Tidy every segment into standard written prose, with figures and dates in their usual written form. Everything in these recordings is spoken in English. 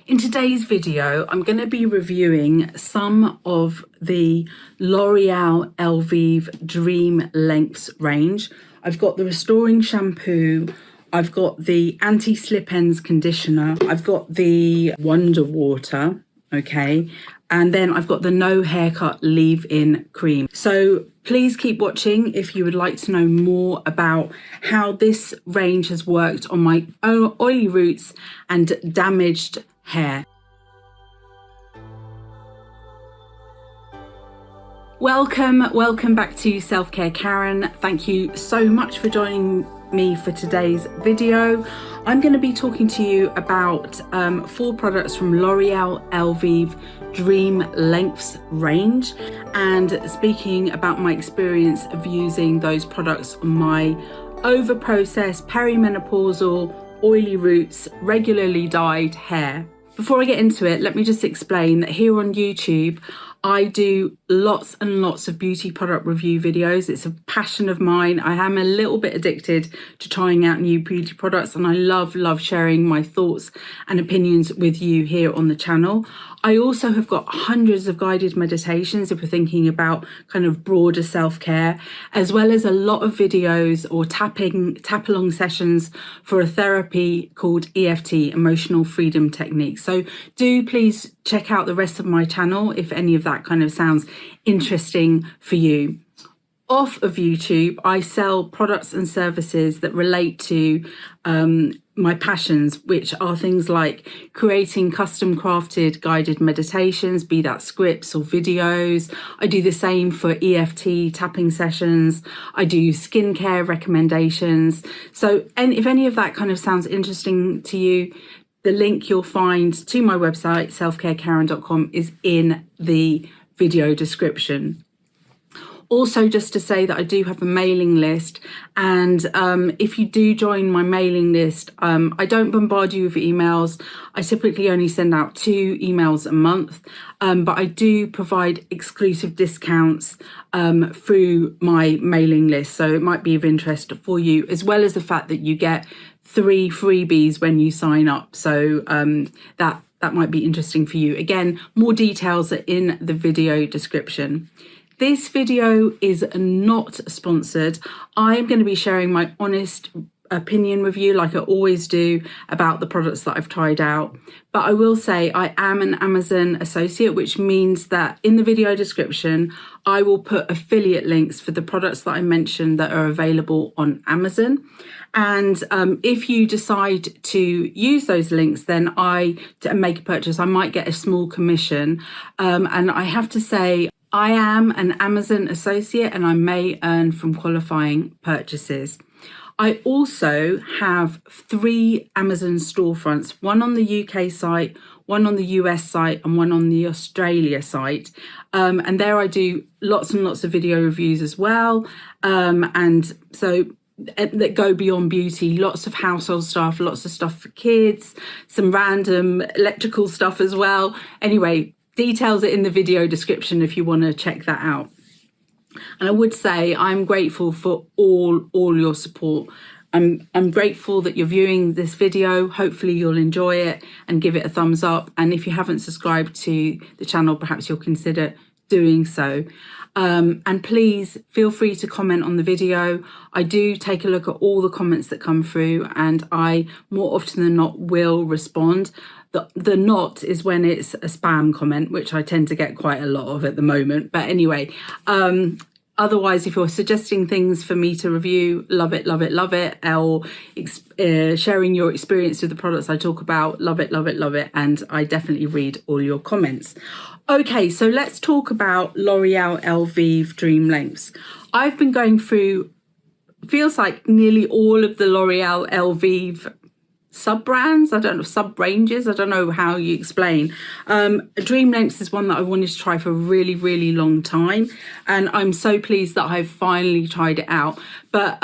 In today's video, I'm going to be reviewing some of the L'Oreal Elvive Dream Lengths range. I've got the Restoring Shampoo, I've got the Anti-Slip Ends Conditioner, I've got the Wonder Water, okay, and then I've got the No Haircut Leave-In Cream. So please keep watching if you would like to know more about how this range has worked on my oily roots and damaged hair. Welcome back to Selfcare Karen. Thank you so much for joining me for today's video. I'm going to be talking to you about 4 products from L'Oreal Elvive Dream Lengths range, and speaking about my experience of using those products on my over-processed, perimenopausal, oily roots, regularly dyed hair. Before I get into it, let me just explain that here on YouTube, I do lots and lots of beauty product review videos. It's a passion of mine. I am a little bit addicted to trying out new beauty products, and I love sharing my thoughts and opinions with you here on the channel. I also have got hundreds of guided meditations if we're thinking about kind of broader self-care, as well as a lot of videos or tap along sessions for a therapy called EFT, Emotional Freedom Technique. So do please check out the rest of my channel if any of that kind of sounds interesting for you. Off of YouTube, I sell products and services that relate to my passions, which are things like creating custom crafted guided meditations, be that scripts or videos. I do the same for EFT tapping sessions. I do skincare recommendations. So, and if any of that kind of sounds interesting to you, the link you'll find to my website, selfcarekaren.com, is in the video description. Also, just to say that I do have a mailing list, and if you do join my mailing list, I don't bombard you with emails. I typically only send out 2 emails a month, but I do provide exclusive discounts through my mailing list, so it might be of interest for you, as well as the fact that you get 3 freebies when you sign up. So that might be interesting for you. Again, more details are in the video description. This video is not sponsored. I am going to be sharing my honest opinion with you, like I always do, about the products that I've tried out. But I will say I am an Amazon associate, which means that in the video description, I will put affiliate links for the products that I mentioned that are available on Amazon. And if you decide to use those links, then to make a purchase, I might get a small commission. And I have to say, I am an Amazon associate and I may earn from qualifying purchases. I also have 3 Amazon storefronts, one on the UK site, one on the US site, and one on the Australia site. And there I do lots and lots of video reviews as well. And so that go beyond beauty, lots of household stuff, lots of stuff for kids, some random electrical stuff as well. Anyway, details are in the video description if you want to check that out. And I would say I'm grateful for all your support. I'm grateful that you're viewing this video. Hopefully you'll enjoy it and give it a thumbs up. And if you haven't subscribed to the channel, perhaps you'll consider doing so. And please feel free to comment on the video. I do take a look at all the comments that come through, and I more often than not will respond. The not is when it's a spam comment, which I tend to get quite a lot of at the moment. But anyway, otherwise, if you're suggesting things for me to review, love it. Or sharing your experience with the products I talk about, love it. And I definitely read all your comments. Okay, so let's talk about L'Oreal Elvive Dream Lengths. I've been going through, feels like nearly all of the L'Oreal Elvive sub-brands, I don't know, sub-ranges, I don't know how you explain. Dream Lengths is one that I wanted to try for a really long time, and I'm so pleased that I've finally tried it out. But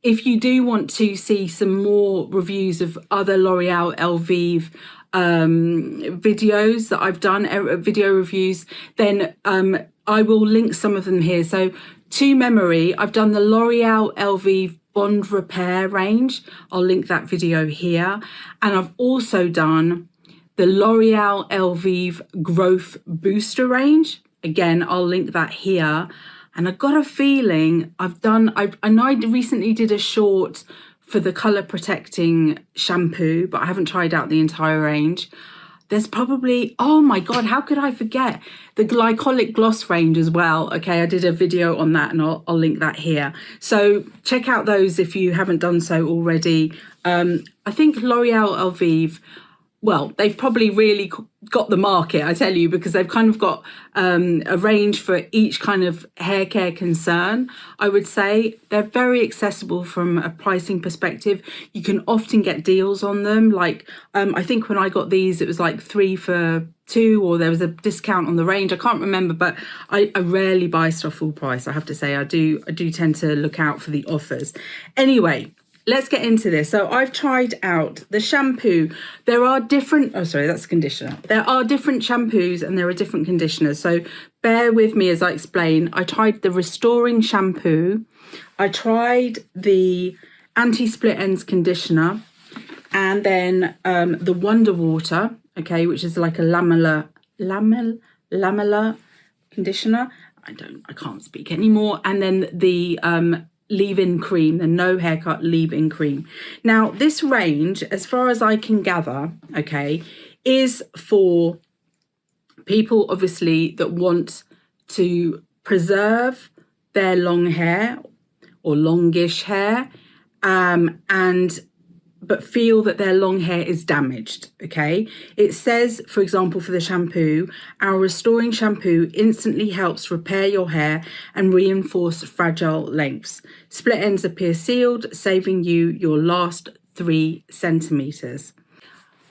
if you do want to see some more reviews of other L'Oreal Elvive videos that I've done, video reviews, then I will link some of them here. So to memory, I've done the L'Oreal Elvive Bond Repair range. I'll link that video here. And I've also done the L'Oreal Elvive Growth Booster range. Again, I'll link that here. And I've got a feeling I know I recently did a short for the colour protecting shampoo, but I haven't tried out the entire range. There's probably, oh my God, how could I forget? The glycolic gloss range as well. Okay, I did a video on that and I'll link that here. So check out those if you haven't done so already. I think L'Oreal Elvive, well, they've probably really got the market, I tell you, because they've kind of got a range for each kind of hair care concern. I would say they're very accessible from a pricing perspective. You can often get deals on them. Like, I think when I got these, it was like 3 for 2, or there was a discount on the range. I can't remember, but I rarely buy stuff full price. I have to say, I do tend to look out for the offers. Anyway, let's get into this. So I've tried out the shampoo. There are different, oh sorry, that's conditioner. There are different shampoos and there are different conditioners. So bear with me as I explain. I tried the Restoring Shampoo. I tried the Anti-Split Ends Conditioner. And then the Wonder Water, okay, which is like a lamellar conditioner. I can't speak anymore. And then the leave-in cream, the no haircut leave-in cream. Now this range, as far as I can gather, okay, is for people obviously that want to preserve their long hair or longish hair, but feel that their long hair is damaged, okay? It says, for example, for the shampoo, our restoring shampoo instantly helps repair your hair and reinforce fragile lengths. Split ends appear sealed, saving you your last 3 centimeters.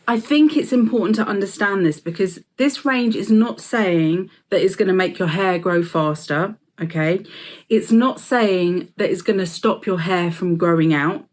I think it's important to understand this because this range is not saying that it's going to make your hair grow faster, okay? It's not saying that it's going to stop your hair from growing out.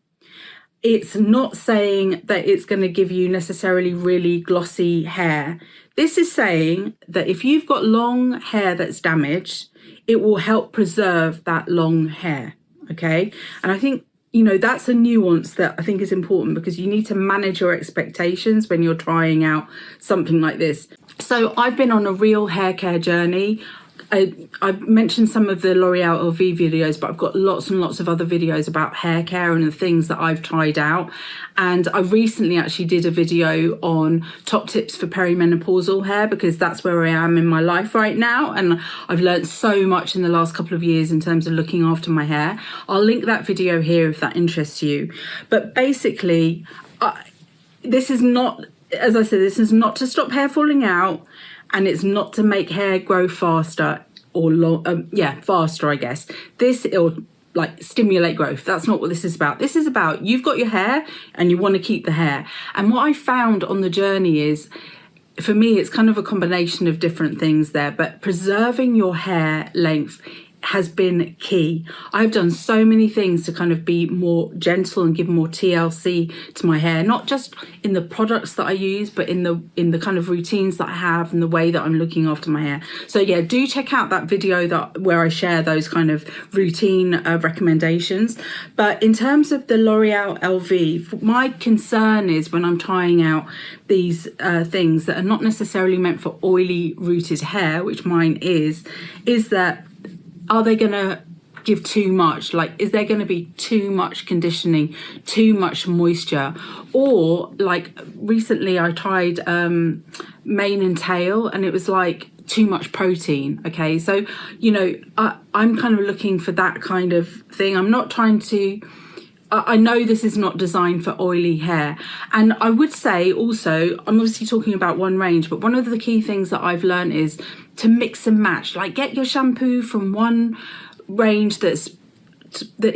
It's not saying that it's going to give you necessarily really glossy hair. This is saying that if you've got long hair that's damaged, it will help preserve that long hair, okay? And I think, you know, that's a nuance that I think is important because you need to manage your expectations when you're trying out something like this. So I've been on a real hair care journey. I've mentioned some of the L'Oreal Elvive videos, but I've got lots and lots of other videos about hair care and the things that I've tried out. And I recently actually did a video on top tips for perimenopausal hair because that's where I am in my life right now. And I've learned so much in the last couple of years in terms of looking after my hair. I'll link that video here if that interests you. But basically, this is not, as I said, this is not to stop hair falling out. And it's not to make hair grow faster or faster, I guess. It'll like stimulate growth. That's not what this is about. This is about you've got your hair and you want to keep the hair. And what I found on the journey is, for me, it's kind of a combination of different things there, but preserving your hair length has been key. I've done so many things to kind of be more gentle and give more TLC to my hair, not just in the products that I use, but in the kind of routines that I have and the way that I'm looking after my hair. So yeah, do check out that video where I share those kind of routine recommendations. But in terms of the L'Oreal Elvive, my concern is when I'm trying out these things that are not necessarily meant for oily rooted hair, which mine is that are they going to give too much? Like, is there going to be too much conditioning, too much moisture? Or like recently I tried mane and tail and it was like too much protein. Okay, so, you know, I'm kind of looking for that kind of thing. I'm not trying to, I know this is not designed for oily hair. And I would say also, I'm obviously talking about one range, but one of the key things that I've learned is to mix and match. Like, get your shampoo from one range that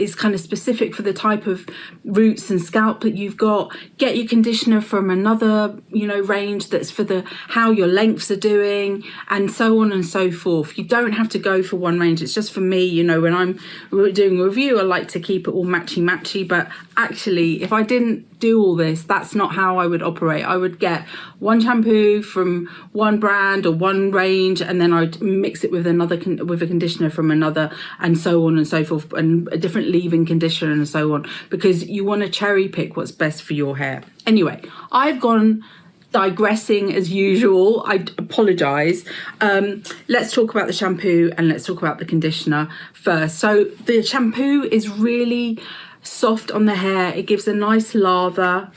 is kind of specific for the type of roots and scalp that you've got. Get your conditioner from another, you know, range that's for how your lengths are doing, and so on and so forth. You don't have to go for one range. It's just for me, you know, when I'm doing a review, I like to keep it all matchy, but actually, if I didn't do all this, that's not how I would operate. I would get one shampoo from one brand or one range, and then I'd mix it with with a conditioner from another, and so on and so forth, and a different leave-in conditioner and so on, because you want to cherry pick what's best for your hair. Anyway, I've gone digressing as usual. I apologize. Let's talk about the shampoo and let's talk about the conditioner first. So the shampoo is really soft on the hair. It gives a nice lather.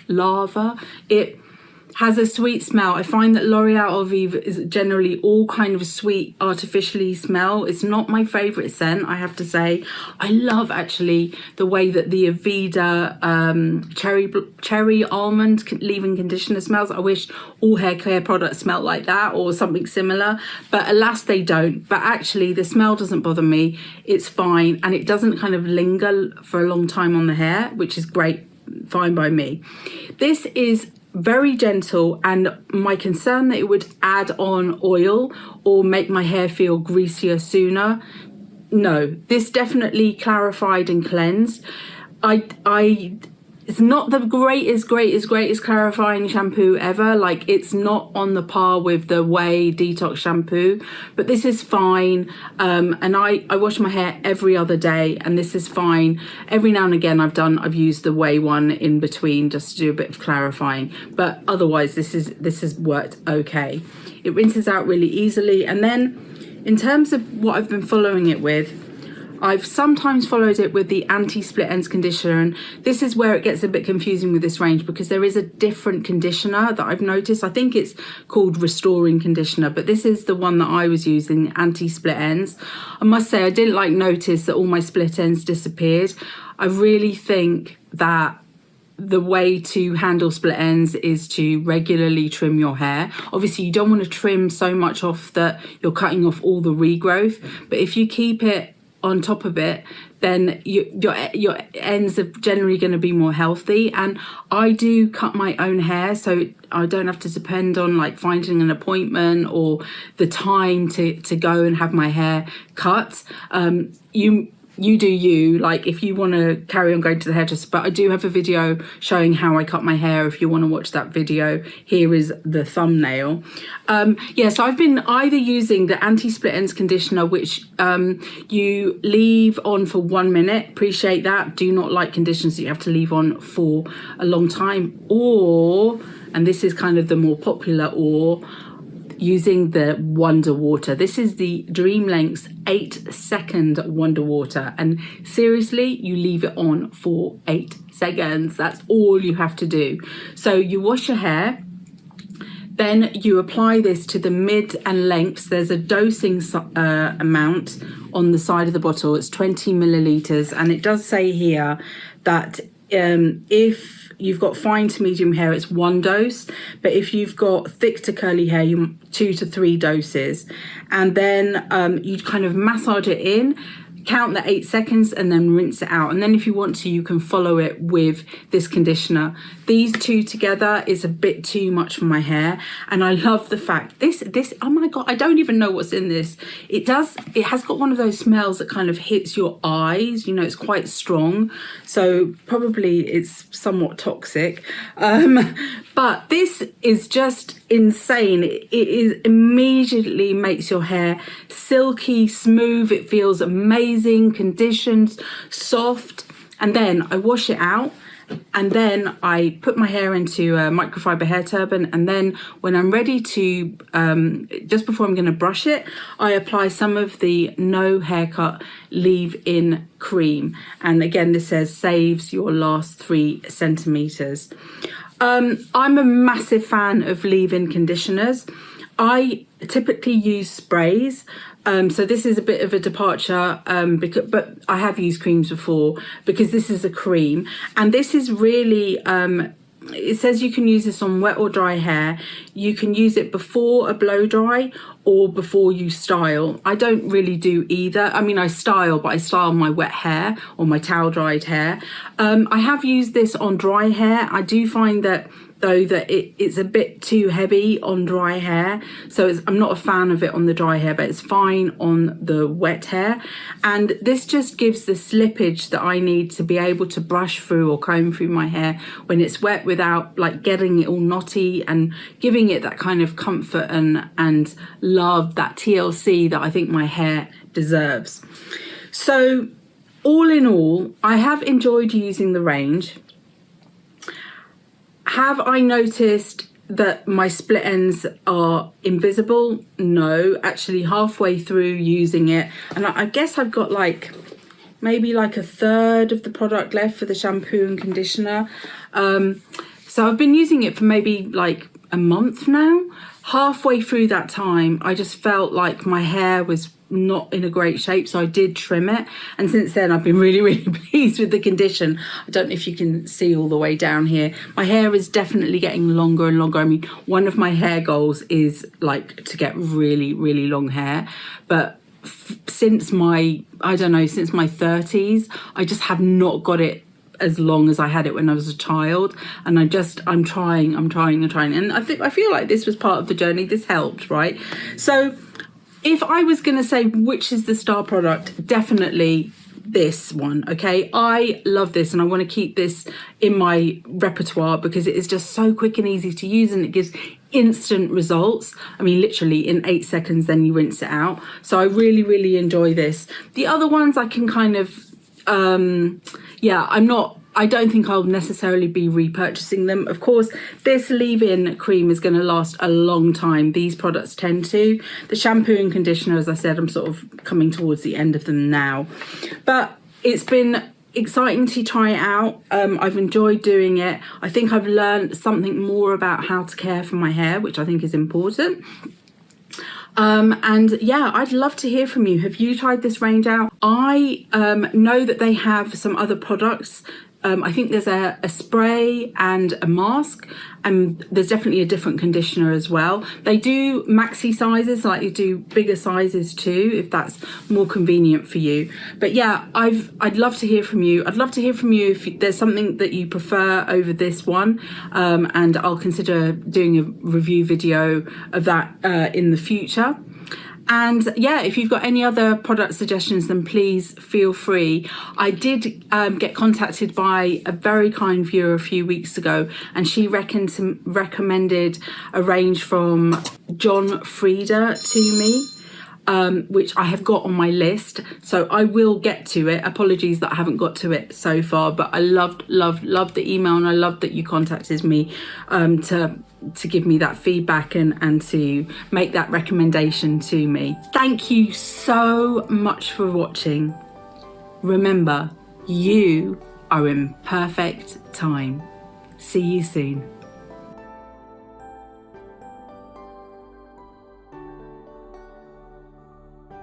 It has a sweet smell. I find that L'Oreal Elvive is generally all kind of sweet, artificially smell. It's not my favourite scent, I have to say. I love actually the way that the Aveda cherry almond leave-in conditioner smells. I wish all hair care products smell like that or something similar, but alas they don't. But actually the smell doesn't bother me. It's fine, and it doesn't kind of linger for a long time on the hair, which is great, fine by me. This is very gentle, and my concern that it would add on oil or make my hair feel greasier sooner, no, this definitely clarified and cleansed. It's not the greatest clarifying shampoo ever. Like, it's not on the par with the Way Detox shampoo, but this is fine. And I wash my hair every other day, and this is fine. Every now and again I've used the Way one in between just to do a bit of clarifying, but otherwise this has worked okay. It rinses out really easily. And then in terms of what I've been following it with, I've sometimes followed it with the anti-split ends conditioner, and this is where it gets a bit confusing with this range because there is a different conditioner that I've noticed. I think it's called Restoring Conditioner, but this is the one that I was using, anti-split ends. I must say I didn't notice that all my split ends disappeared. I really think that the way to handle split ends is to regularly trim your hair. Obviously you don't want to trim so much off that you're cutting off all the regrowth, but if you keep it on top of it, then your ends are generally going to be more healthy. And I do cut my own hair, so I don't have to depend on finding an appointment or the time to go and have my hair cut. You do you, if you want to carry on going to the hairdresser. But I do have a video showing how I cut my hair if you want to watch that video. Here is the thumbnail. So I've been either using the anti-split ends conditioner, which you leave on for 1 minute. Appreciate that. Do not like conditioners that you have to leave on for a long time. Or, and this is kind of the more popular, or using the Wonder Water. This is the Dream Lengths 8-second Wonder Water, and seriously, you leave it on for 8 seconds. That's all you have to do. So you wash your hair, then you apply this to the mid and lengths. There's a dosing amount on the side of the bottle. It's 20 milliliters, and it does say here that if you've got fine to medium hair, it's 1 dose, but if you've got thick to curly hair, 2 to 3 doses. And then you kind of massage it in, count the 8 seconds, and then rinse it out. And then if you want to, you can follow it with this conditioner. These two together is a bit too much for my hair, and I love the fact this oh my god, I don't even know what's in this. It has got one of those smells that kind of hits your eyes, it's quite strong, so probably it's somewhat toxic, but this is just insane. It immediately makes your hair silky smooth. It feels amazing, conditioned, soft. And then I wash it out, and then I put my hair into a microfiber hair turban, and then when I'm ready to, just before I'm going to brush it, I apply some of the No Haircut leave-in cream. And again, this says saves your last 3 centimeters. I'm a massive fan of leave-in conditioners. I typically use sprays. So this is a bit of a departure, but I have used creams before, because this is a cream, and this is really, it says you can use this on wet or dry hair. You can use it before a blow dry or before you style. I don't really do either. I mean, I style, but I style my wet hair or my towel dried hair. I have used this on dry hair. I do find that it's a bit too heavy on dry hair, so I'm not a fan of it on the dry hair, but it's fine on the wet hair. And this just gives the slippage that I need to be able to brush through or comb through my hair when it's wet without getting it all knotty, and giving it that kind of comfort and love, that TLC that I think my hair deserves. So all in all, I have enjoyed using the range. Have I noticed that my split ends are invisible? No, actually halfway through using it, and I guess I've got like maybe like a third of the product left for the shampoo and conditioner. So I've been using it for maybe like a month now. Halfway through that time, I just felt like my hair was not in a great shape, so I did trim it, and since then I've been really pleased with the condition. I don't know if you can see all the way down here. My hair is definitely getting longer and longer. I mean, one of my hair goals is like to get really long hair, but since my, I don't know, since my 30s, I just have not got it as long as I had it when I was a child, and I'm trying, and I feel like this was part of the journey. This helped, right? So if I was going to say which is the star product, definitely this one, okay? I love this, and I want to keep this in my repertoire because it is just so quick and easy to use, and it gives instant results. I mean, literally in 8 seconds, then you rinse it out. So I really enjoy this. The other ones I can kind of, I don't think I'll necessarily be repurchasing them. Of course, this leave-in cream is going to last a long time. These products tend to. The shampoo and conditioner, as I said, I'm sort of coming towards the end of them now. But it's been exciting to try it out. I've enjoyed doing it. I think I've learned something more about how to care for my hair, which I think is important. And yeah, I'd love to hear from you. Have you tried this range out? I know that they have some other products. I think there's a spray and a mask, and there's definitely a different conditioner as well. They do maxi sizes, like they do bigger sizes too, if that's more convenient for you. But yeah, I'd love to hear from you. I'd love to hear from you if there's something that you prefer over this one, and I'll consider doing a review video of that in the future. And yeah, if you've got any other product suggestions, then please feel free. I did get contacted by a very kind viewer a few weeks ago, and she recommended a range from John Frieda to me, which I have got on my list, so I will get to it. Apologies that I haven't got to it so far, but I loved the email, and I loved that you contacted me to give me that feedback and to make that recommendation to me. Thank you so much for watching. Remember, you are in perfect time. See you soon.